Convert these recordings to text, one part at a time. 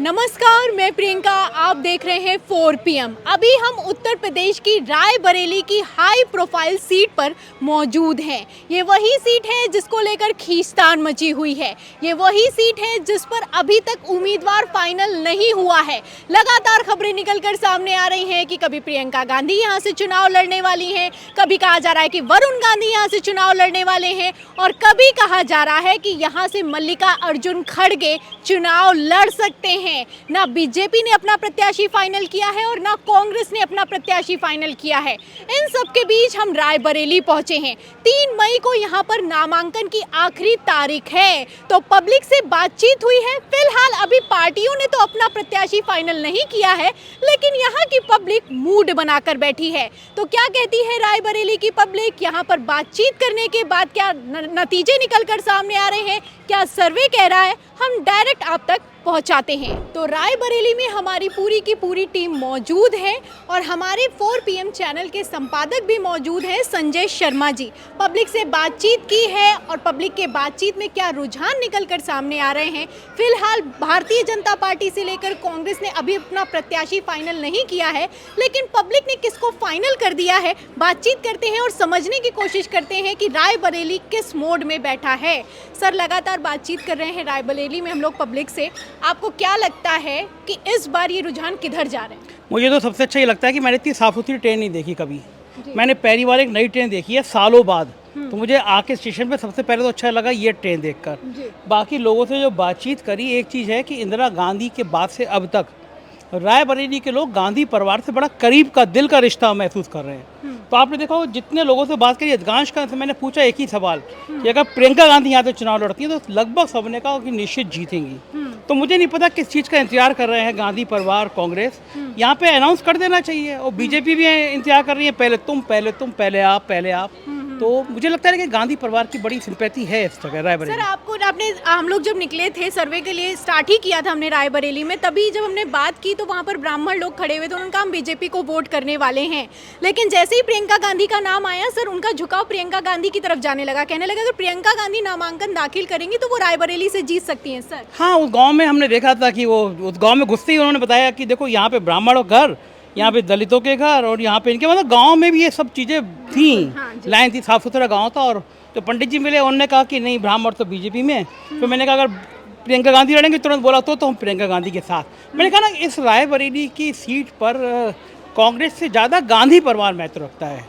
नमस्कार, मैं प्रियंका। आप देख रहे हैं 4 PM। अभी हम उत्तर प्रदेश की रायबरेली की हाई प्रोफाइल सीट पर मौजूद हैं। ये वही सीट है जिसको लेकर खींचतान मची हुई है। ये वही सीट है जिस पर अभी तक उम्मीदवार फाइनल नहीं हुआ है। लगातार खबरें निकलकर सामने आ रही हैं कि कभी प्रियंका गांधी यहाँ से चुनाव लड़ने वाली हैं, कभी कहा जा रहा है कि वरुण गांधी यहाँ से चुनाव लड़ने वाले हैं, और कभी कहा जा रहा है कि यहाँ से मल्लिका अर्जुन खड़गे चुनाव लड़ सकते हैं। ना बीजेपी ने अपना प्रत्याशी फाइनल किया है और ना कांग्रेस ने अपना प्रत्याशी फाइनल किया है। इन सब के बीच हम रायबरेली पहुंचे हैं। 3 मई को यहां पर नामांकन की आखिरी तारीख है, तो पब्लिक से बातचीत हुई है। फिलहाल अभी पार्टियों ने तो अपना प्रत्याशी फाइनल नहीं किया है, लेकिन यहां की पब्लिक मूड बनाकर बैठी है। तो क्या कहती है रायबरेली की पब्लिक? यहां पर बातचीत करने के बाद क्या नतीजे निकलकर सामने आ रहे हैं, क्या सर्वे कह रहा है, हम डायरेक्ट आप तक पहुंचाते हैं। तो रायबरेली में हमारी पूरी की पूरी टीम मौजूद है और हमारे 4 PM चैनल के संपादक भी मौजूद हैं, संजय शर्मा जी। पब्लिक से बातचीत की है और पब्लिक के बातचीत में क्या रुझान निकलकर सामने आ रहे हैं। फिलहाल भारतीय जनता पार्टी से लेकर कांग्रेस ने अभी अपना प्रत्याशी फाइनल नहीं किया है, लेकिन पब्लिक ने किसको फाइनल कर दिया है, बातचीत करते हैं और समझने की कोशिश करते हैं कि रायबरेली किस मोड में बैठा है। सर, लगातार बातचीत कर रहे हैं रायबरेली में हम लोग पब्लिक से। आपको क्या लगता है कि इस बार ये रुझान किधर जा रहे हैं? मुझे तो सबसे अच्छा ये लगता है कि मैंने इतनी साफ सुथरी ट्रेन नहीं देखी कभी। मैंने पहली बार एक नई ट्रेन देखी है सालों बाद। तो मुझे आके स्टेशन पे सबसे पहले तो अच्छा लगा ये ट्रेन देखकर। बाकी लोगों से जो बातचीत करी, एक चीज़ है कि इंदिरा गांधी के बाद से अब तक रायबरेली के लोग गांधी परिवार से बड़ा करीब का दिल का रिश्ता महसूस कर रहे हैं। तो आपने देखा हो जितने लोगों से बात करी, अधिकांश का से मैंने पूछा एक ही सवाल कि अगर प्रियंका गांधी यहाँ से चुनाव लड़ती है तो लगभग सबने कहा कि निश्चित जीतेंगी। तो मुझे नहीं पता किस चीज़ का इंतजार कर रहे हैं गांधी परिवार, कांग्रेस। यहाँ पे अनाउंस कर देना चाहिए, और बीजेपी भी इंतजार कर रही है, पहले तुम पहले आप। तो मुझे लगता है कि गांधी परिवार की बड़ी सिंपैथी है इस जगह रायबरेली। सर, हम लोग जब निकले थे सर्वे के लिए, स्टार्ट ही किया था हमने रायबरेली में, तभी जब हमने बात की तो वहाँ पर ब्राह्मण लोग खड़े हुए थे। उन्होंने कहा हम बीजेपी को वोट करने वाले हैं, लेकिन जैसे ही प्रियंका गांधी का नाम आया, सर, उनका झुकाव प्रियंका गांधी की तरफ जाने लगा। कहने लगा अगर प्रियंका गांधी नामांकन दाखिल करेंगी तो वो रायबरेली से जीत सकती हैं। सर, हाँ, उस गाँव में हमने देखा था कि वो उस गाँव में घुसते ही उन्होंने बताया कि देखो यहाँ पे ब्राह्मणों घर, यहाँ पे दलितों के घर, और यहाँ पे इनके, मतलब गांव में भी ये सब चीज़ें थी। लाइन थी, साफ सुथरा गांव था। और तो पंडित जी मिले, उन्होंने कहा कि नहीं, ब्राह्मण तो बीजेपी में। तो मैंने कहा अगर प्रियंका गांधी लड़ेंगे, तुरंत बोला तो हम प्रियंका गांधी के साथ। मैंने कहा ना, इस रायबरेली की सीट पर कांग्रेस से ज़्यादा गांधी परिवार महत्व रखता है।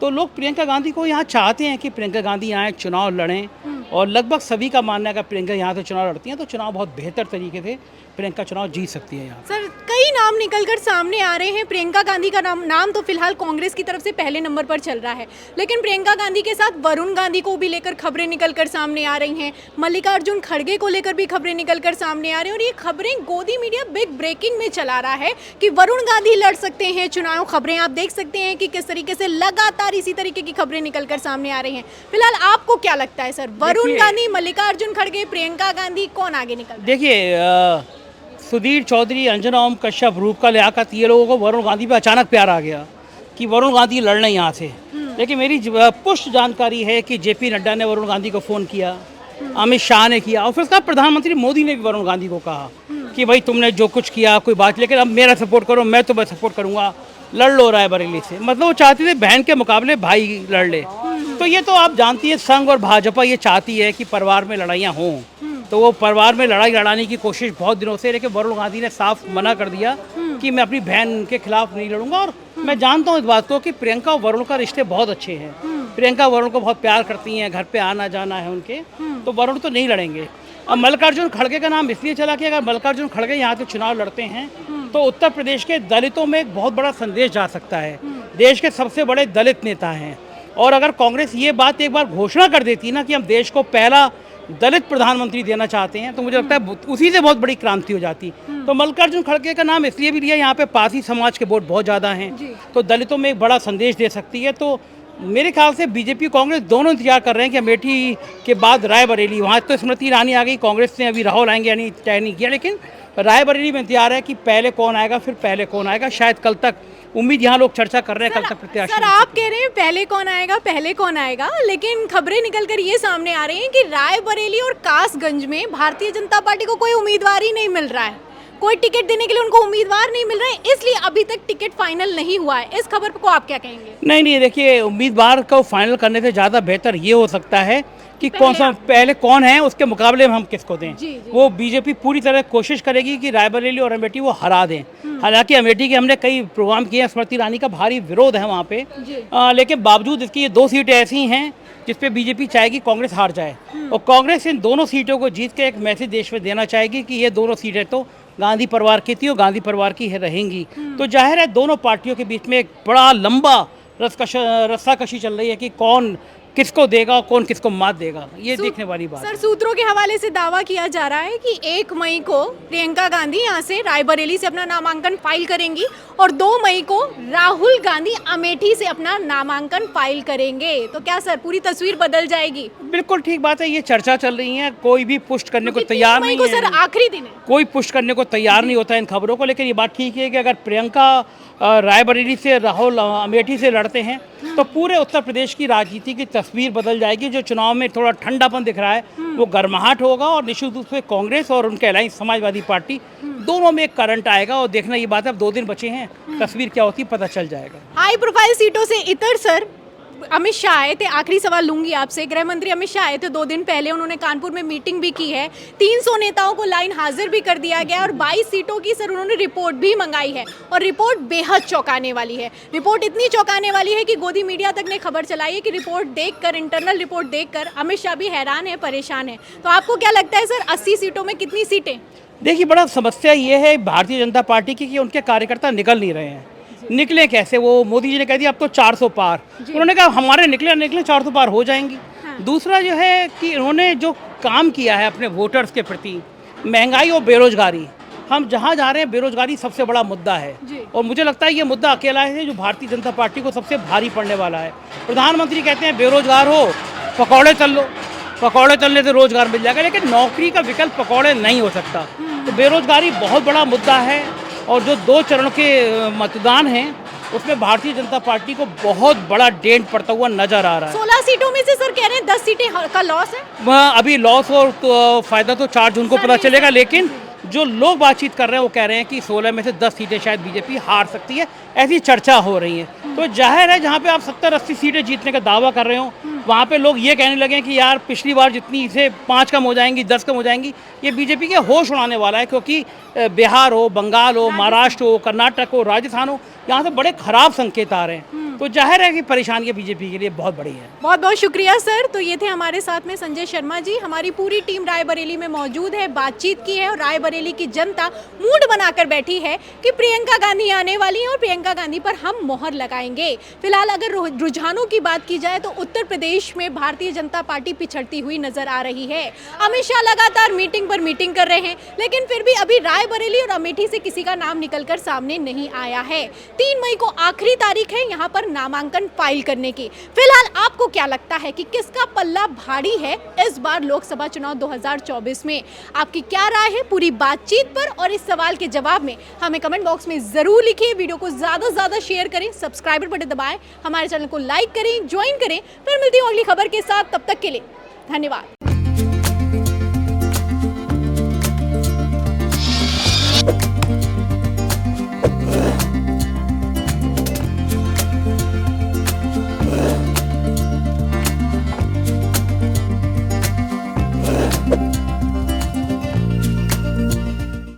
तो लोग प्रियंका गांधी को यहाँ चाहते हैं कि प्रियंका गांधी यहाँ चुनाव लड़ें, और लगभग सभी का मानना है कि प्रियंका यहाँ से चुनाव लड़ती हैं तो चुनाव बहुत बेहतर तरीके से प्रियंका चुनाव जीत सकती है यहाँ। सर, कई नाम निकलकर सामने आ रहे हैं। प्रियंका गांधी का नाम तो फिलहाल कांग्रेस की तरफ से पहले नंबर पर चल रहा है, लेकिन प्रियंका गांधी के साथ वरुण गांधी को भी लेकर खबरें निकलकर सामने आ रही हैं। मल्लिका अर्जुन खड़गे को लेकर भी खबरें निकलकर सामने आ रही हैं, और ये खबरें गोदी मीडिया बिग ब्रेकिंग में चला रहा है कि वरुण गांधी लड़ सकते हैं चुनाव। खबरें आप देख सकते हैं कि किस तरीके से लगातार इसी तरीके की खबरें निकलकर सामने आ रही हैं। फिलहाल आपको क्या लगता है सर, वरुण गांधी, मल्लिका अर्जुन खड़गे, प्रियंका गांधी, कौन आगे निकल? देखिए, सुधीर चौधरी, अंजना ओम कश्यप, रूपका लियाकत, ये लोगों को वरुण गांधी पे अचानक प्यार आ गया कि वरुण गांधी लड़ना यहाँ से। लेकिन मेरी पुष्ट जानकारी है कि JP नड्डा ने वरुण गांधी को फ़ोन किया, अमित शाह ने किया, और फिर उसका प्रधानमंत्री मोदी ने भी वरुण गांधी को कहा कि भाई तुमने जो कुछ किया कोई बात, लेकिन अब मेरा सपोर्ट करो, मैं तुम्हें सपोर्ट करूँगा, लड़ लो रायबरेली से। मतलब वो चाहती थी बहन के मुकाबले भाई लड़ ले। तो ये तो आप जानती है, संघ और भाजपा ये चाहती है कि परिवार में लड़ाइयाँ हों, तो वो परिवार में लड़ाई लड़ाने की कोशिश बहुत दिनों से, लेकिन वरुण गांधी ने साफ मना कर दिया कि मैं अपनी बहन के खिलाफ नहीं लड़ूंगा। और मैं जानता हूँ इस बात को कि प्रियंका और वरुण का रिश्ते बहुत अच्छे हैं। प्रियंका वरुण को बहुत प्यार करती हैं, घर पे आना जाना है उनके, तो वरुण तो नहीं लड़ेंगे। अब मल्लिकार्जुन खड़गे का नाम इसलिए चला कि अगर मल्लिकार्जुन खड़गे यहाँ से चुनाव लड़ते हैं तो उत्तर प्रदेश के दलितों में एक बहुत बड़ा संदेश जा सकता है। देश के सबसे बड़े दलित नेता हैं, और अगर कांग्रेस ये बात एक बार घोषणा कर देती ना कि हम देश को पहला दलित प्रधानमंत्री देना चाहते हैं, तो मुझे लगता है उसी से बहुत बड़ी क्रांति हो जाती। तो मल्लिकार्जुन खड़गे का नाम इसलिए भी लिया, यहाँ पे पारसी समाज के वोट बहुत ज़्यादा हैं, तो दलितों में एक बड़ा संदेश दे सकती है। तो मेरे ख्याल से बीजेपी कांग्रेस दोनों इंतजार कर रहे हैं कि अमेठी के बाद रायबरेली, वहाँ तो स्मृति ईरानी आ गई, कांग्रेस ने अभी राहुल आएंगे यानी तय नहीं किया, लेकिन रायबरेली में इंतजार है कि पहले कौन आएगा, फिर पहले कौन आएगा। शायद कल तक उम्मीद यहाँ लोग चर्चा कर रहे हैं, कल तक प्रत्याशी। सर, आप कह रहे हैं पहले कौन आएगा, लेकिन खबरें निकलकर ये सामने आ रही हैं कि रायबरेली और कासगंज में भारतीय जनता पार्टी को कोई उम्मीदवार ही नहीं मिल रहा है। कोई टिकट देने के लिए उनको उम्मीदवार नहीं मिल रहे, इसलिए अभी तक टिकट फाइनल नहीं हुआ है। इस खबर को आप क्या कहेंगे? नहीं, देखिए, उम्मीदवार को फाइनल करने से ज़्यादा बेहतर ये हो सकता है कि पहले कौन है, उसके मुकाबले में हम किसको दें। जी, जी। वो बीजेपी पूरी तरह कोशिश करेगी कि रायबरेली और अमेठी वो हरा दें। हालांकि अमेठी के हमने कई प्रोग्राम किए हैं, स्मृति ईरानी का भारी विरोध है वहाँ पे, लेकिन बावजूद इसकी ये 2 सीटें ऐसी हैं जिस पे बीजेपी चाहेगी कांग्रेस हार जाए, और कांग्रेस इन दोनों सीटों को जीत के एक मैसेज देश में देना चाहेगी कि ये दोनों सीटें तो गांधी परिवार की थी और गांधी परिवार की रहेंगी। तो जाहिर है दोनों पार्टियों के बीच में एक बड़ा लंबा रस्साकशी चल रही है कि कौन किसको देगा, कौन किसको मात देगा, ये देखने वाली बात सर, है। सूत्रों के हवाले से दावा किया जा रहा है कि 1 मई को प्रियंका गांधी यहाँ से रायबरेली से अपना नामांकन फाइल करेंगी और 2 मई को राहुल गांधी अमेठी से अपना नामांकन फाइल करेंगे। तो क्या सर पूरी तस्वीर बदल जाएगी? बिल्कुल ठीक बात है, ये चर्चा चल रही है, कोई भी पुष्ट करने को तैयार नहीं है। सर आखिरी दिन है, कोई पुष्ट करने को तैयार नहीं होता इन खबरों को, लेकिन ये बात ठीक है कि अगर प्रियंका रायबरेली से, राहुल अमेठी से लड़ते हैं तो पूरे उत्तर प्रदेश की राजनीति की तस्वीर बदल जाएगी। जो चुनाव में थोड़ा ठंडापन दिख रहा है वो गर्माहट होगा, और निश्चित रूप से कांग्रेस और उनके अलायंस समाजवादी पार्टी दोनों में एक करंट आएगा। और देखना ये बात है, अब 2 दिन बचे हैं, तस्वीर क्या होती है पता चल जाएगा। हाई प्रोफाइल सीटों से इतर सर अमित शाह आए थे। आखिरी सवाल लूंगी आपसे। गृह मंत्री अमित शाह आए थे 2 दिन पहले, उन्होंने कानपुर में मीटिंग भी की है, 300 नेताओं को लाइन हाजिर भी कर दिया गया और 22 सीटों की सर उन्होंने रिपोर्ट भी मंगाई है, और रिपोर्ट बेहद चौंकाने वाली है। रिपोर्ट इतनी चौंकाने वाली है कि गोदी मीडिया तक ने खबर चलाई है कि रिपोर्ट देखकर, इंटरनल रिपोर्ट देखकर अमित शाह भी हैरान है, परेशान है। तो आपको क्या लगता है सर 80 सीटों में कितनी सीटें? देखिए, बड़ा समस्या ये है भारतीय जनता पार्टी की कि उनके कार्यकर्ता निकल नहीं रहे हैं। निकले कैसे? वो मोदी जी ने कह दिया अब तो 400 पार, उन्होंने कहा हमारे निकले 400 पार हो जाएंगी। दूसरा जो है कि उन्होंने जो काम किया है अपने वोटर्स के प्रति, महंगाई और बेरोजगारी, हम जहाँ जा रहे हैं बेरोजगारी सबसे बड़ा मुद्दा है, और मुझे लगता है ये मुद्दा अकेला है जो भारतीय जनता पार्टी को सबसे भारी पड़ने वाला है। प्रधानमंत्री कहते हैं बेरोजगार हो पकौड़े तल लो, पकौड़े तलने से रोजगार मिल जाएगा, लेकिन नौकरी का विकल्प पकौड़े नहीं हो सकता। तो बेरोजगारी बहुत बड़ा मुद्दा है, और जो 2 चरणों के मतदान हैं उसमें भारतीय जनता पार्टी को बहुत बड़ा डेंट पड़ता हुआ नजर आ रहा है। 16 सीटों में से सर कह रहे हैं 10 सीटें का लॉस है। अभी लॉस और तो फायदा तो 4 जून को पता चलेगा, लेकिन जो लोग बातचीत कर रहे हैं वो कह रहे हैं कि 16 में से 10 सीटें शायद बीजेपी हार सकती है, ऐसी चर्चा हो रही है। तो जाहिर है जहाँ पे आप 70-80 सीटें जीतने का दावा कर रहे हो, वहाँ पे लोग ये कहने लगे कि यार पिछली बार जितनी से 5 कम हो जाएंगी, 10 कम हो जाएंगी, ये बीजेपी के होश उड़ाने वाला है। क्योंकि बिहार हो, बंगाल हो, महाराष्ट्र हो, कर्नाटक हो, राजस्थान हो, यहाँ से बड़े खराब संकेत आ रहे हैं। तो जाहिर है कि परेशानी बीजेपी के लिए बहुत बड़ी है। बहुत बहुत शुक्रिया सर। तो ये थे हमारे साथ में संजय शर्मा जी। हमारी पूरी टीम रायबरेली में मौजूद है, बातचीत की है, और रायबरेली की जनता मूड बनाकर बैठी है कि प्रियंका गांधी आने वाली हैं और प्रियंका गांधी पर हम मोहर लगाएंगे। फिलहाल अगर रुझानों की बात की जाए तो उत्तर प्रदेश में भारतीय जनता पार्टी पिछड़ती हुई नजर आ रही है। अमित शाह लगातार मीटिंग पर मीटिंग कर रहे हैं, लेकिन फिर भी अभी रायबरेली और अमेठी से किसी का नाम निकलकर सामने नहीं आया है। 3 मई को आखिरी तारीख है यहाँ पर नामांकन फाइल करने की। फिलहाल आपको क्या लगता है कि किसका पल्ला भारी है इस बार लोकसभा चुनाव 2024 में? आपकी क्या राय है पूरी बातचीत पर? और इस सवाल के जवाब में हमें कमेंट बॉक्स में जरूर लिखिए। वीडियो को ज्यादा से ज्यादा शेयर करें, सब्सक्राइबर बटन दबाएं, हमारे चैनल को लाइक करें, ज्वाइन करें। फिर मिलती हूँ अगली खबर के साथ, तब तक के लिए धन्यवाद।